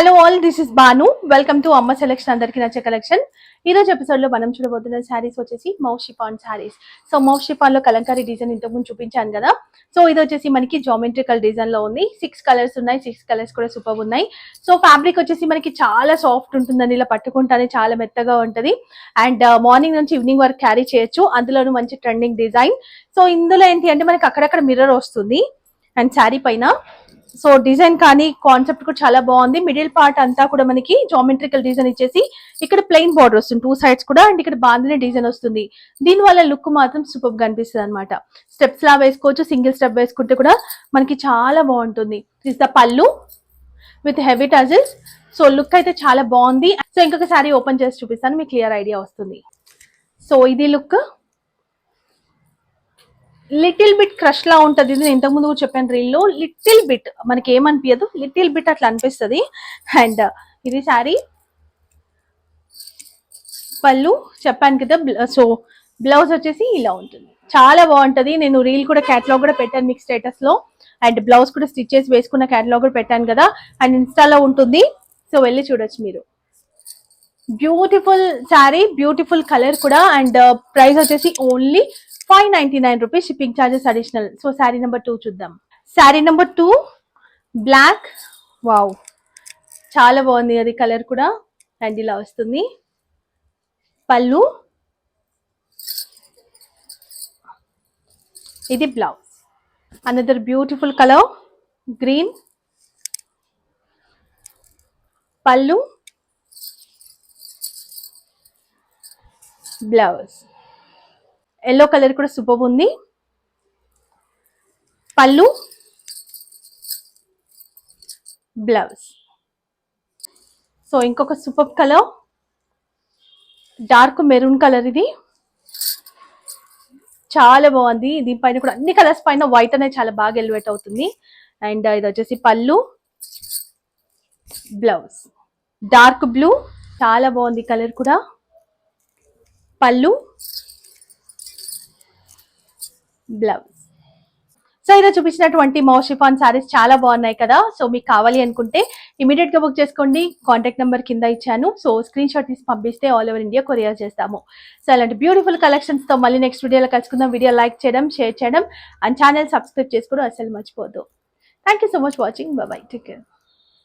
Hello all, this is Bhanu. Welcome to Amma selection. అందరికి నచ్చే collection. ఈ రోజు ఎపిసోడ్ లో మనం చూడబోతున్న శారీస్ వచ్చేసి మౌ షిఫాన్ శారీస్. సో మౌ షిఫాన్ లో కలంకారీ డిజైన్ ఇంతకుముందు చూపించాను కదా. సో ఇది వచ్చేసి మనకి జామెట్రికల్ డిజైన్ లో ఉంది. 6 కలర్స్ ఉన్నాయి. 6 కలర్స్ కూడా సూపర్ ఉన్నాయి. సో ఫ్యాబ్రిక్ వచ్చేసి మనకి చాలా సాఫ్ట్ ఉంటుందండి. ఇలా పట్టుకుంటానే చాలా మెత్తగా ఉంటది. అండ్ మార్నింగ్ నుంచి ఈవినింగ్ వరకు క్యారీ చేయొచ్చు. అందులోనూ మంచి ట్రెండింగ్ డిజైన్. సో ఇందులో ఏంటి అంటే మనకి అక్కడక్కడ మిర్రర్ వస్తుంది అండ్ శారీ పైన. సో డిజైన్ కానీ కాన్సెప్ట్ కూడా చాలా బాగుంది. మిడిల్ పార్ట్ అంతా కూడా మనకి జామెట్రికల్ డిజైన్ ఇచ్చేసి ఇక్కడ ప్లెయిన్ బార్డర్ వస్తుంది 2 సైడ్స్ కూడా. అండ్ ఇక్కడ బాందిని డిజైన్ వస్తుంది. దీని వల్ల లుక్ మాత్రం సూపర్ గా అనిపిస్తుంది అనమాట. స్టెప్స్ లా వేసుకోవచ్చు, సింగిల్ స్టెప్ వేసుకుంటే కూడా మనకి చాలా బాగుంటుంది. దిస్ ద పళ్ళు with heavy tassels. So look అయితే చాలా బాగుంది. సో ఇంకొక సారీ ఓపెన్ చేసి చూపిస్తాను, మీకు క్లియర్ ఐడియా వస్తుంది. సో ఇది లుక్ లిటిల్ బిట్ క్రష్ లా ఉంటది. ఇది నేను ఇంతకు ముందు కూడా చెప్పాను రీల్ లో. లిటిల్ బిట్ మనకి ఏమనిపించదు, లిటిల్ బిట్ అట్లా అనిపిస్తుంది. అండ్ ఇది శారీ పళ్ళు చెప్పాను కదా. సో బ్లౌజ్ వచ్చేసి ఇలా ఉంటుంది, చాలా బాగుంటది. నేను రీల్ కూడా క్యాటలాగ్ కూడా పెట్టాను మీకు స్టేటస్ లో. అండ్ బ్లౌజ్ కూడా స్టిచ్ చేసి వేసుకున్న క్యాటలాగ్ కూడా పెట్టాను కదా. అండ్ ఇన్స్టాలో ఉంటుంది, సో వెళ్ళి చూడొచ్చు మీరు. బ్యూటిఫుల్ శారీ, బ్యూటిఫుల్ కలర్ కూడా. అండ్ ప్రైస్ వచ్చేసి only 599 rupees, shipping charges additional. So sari number 2 చూద్దాం. Sari number 2 black. వావ్, చాలా బాగుంది అది కలర్ కూడా. అండ్ ఇలా వస్తుంది పళ్ళు, ఇది blouse. Another beautiful colour green. పళ్ళు, బ్లౌజ్ ఎల్లో కలర్ కూడా సూపర్ ఉంది. పళ్ళు, బ్లౌజ్. సో ఇంకొక super colour dark maroon colour, ఇది చాలా బాగుంది. దీనిపైన కూడా అన్ని కలర్స్ పైన వైట్ అనేది చాలా బాగా ఎలివేట్ అవుతుంది. అండ్ ఇది వచ్చేసి పళ్ళు, బ్లౌజ్ డార్క్ బ్లూ, చాలా బాగుంది కలర్ కూడా. పళ్ళు, బ్లౌజ్. సో ఇలా చూపించినటువంటి మౌ షిఫాన్ సారీస్ చాలా బాగున్నాయి కదా. సో మీకు కావాలి అనుకుంటే ఇమీడియట్ గా బుక్ చేసుకోండి. కాంటాక్ట్ నెంబర్ కింద ఇచ్చాను. సో స్క్రీన్ షాట్ తీసి పంపిస్తే ఆల్ ఓవర్ ఇండియా కొరియర్ చేస్తాము. సో అలాంటి బ్యూటిఫుల్ కలెక్షన్స్ తో మళ్ళీ నెక్స్ట్ వీడియోలో కలుసుకుందాం. వీడియో లైక్ చేయడం, షేర్ చేయడం అండ్ ఛానల్ సబ్స్క్రైబ్ చేసుకోవడం అసలు మర్చిపోద్దు. Thank you so much watching. Bye bye, take care.